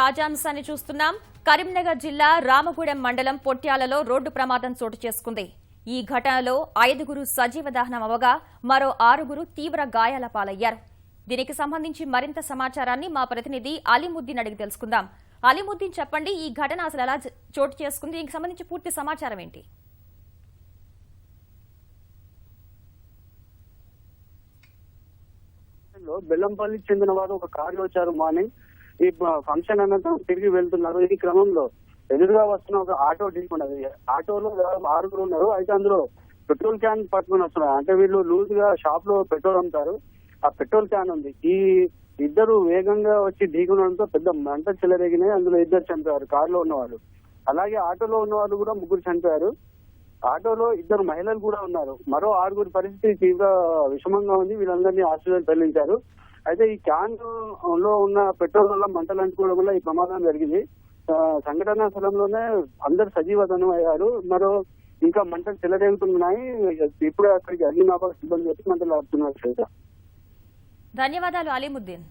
తాజా అంశాన్ని చూస్తున్నాం. కరీంనగర్ జిల్లా రామగూడెం మండలం పొట్యాలలో రోడ్డు ప్రమాదం చోటు చేసుకుంది. ఈ ఘటనలో 5గురు సజీవ దహనం అవగా మరో 6గురు తీవ్ర గాయాల పాలయ్యారు. దీనికి సంబంధించి మరింత సమాచారాన్ని మా ప్రతినిధి అలీముద్దీన్ అడిగి తెలుసుకుందాం. అలీముద్దీన్, చెప్పండి, ఈ ఘటన అసలు ఎలా చోటు చేసుకుంది? దీనికి సంబంధించి పూర్తి సమాచారం ఏంటి? బెల్లంపల్లికి చెందిన వారు ఒక కారులో వచ్చారు. మార్నింగ్ ఈ ఫంక్షన్ అనంతరం తిరిగి వెళ్తున్నారు. ఈ క్రమంలో ఎదురుగా వస్తున్న ఒక ఆటో ఢీకొన్నది. ఆటోలో 6గురు ఉన్నారు. అయితే అందులో పెట్రోల్ క్యాన్ పట్టుకుని వస్తున్నారు. అంటే వీళ్ళు లూజ్ గా షాప్ లో పెట్రోల్ అమ్ముతారు. ఆ పెట్రోల్ క్యాన్ ఉంది. ఈ ఇద్దరు వేగంగా వచ్చి ఢీకొనడంతో పెద్ద మంట చెలరేగినాయి. అందులో ఇద్దరు చనిపోయారు, కారులో ఉన్నవాళ్ళు. అలాగే ఆటోలో ఉన్న వాళ్ళు కూడా 3 చనిపోయారు. ఆటోలో 2 మహిళలు కూడా ఉన్నారు. మరో 6గురి పరిస్థితి తీవ్ర విషమంగా ఉంది. వీళ్ళందరినీ ఆసుపత్రికి తరలించారు. అయితే ఈ క్యాన్ లో ఉన్న పెట్రోల్ వల్ల మంటలు అంటుకోవడం వల్ల ఈ ప్రమాదం జరిగింది. సంఘటనా స్థలంలోనే అందరు సజీవదనం అయ్యారు. మరో ఇంకా మంటలు చెలరేగుతున్నాయి. ఇప్పుడు అక్కడికి అగ్నిమాపక సిబ్బంది వచ్చి మంటలు ఆపుతున్నారు. ధన్యవాదాలు అలీముద్దీన్.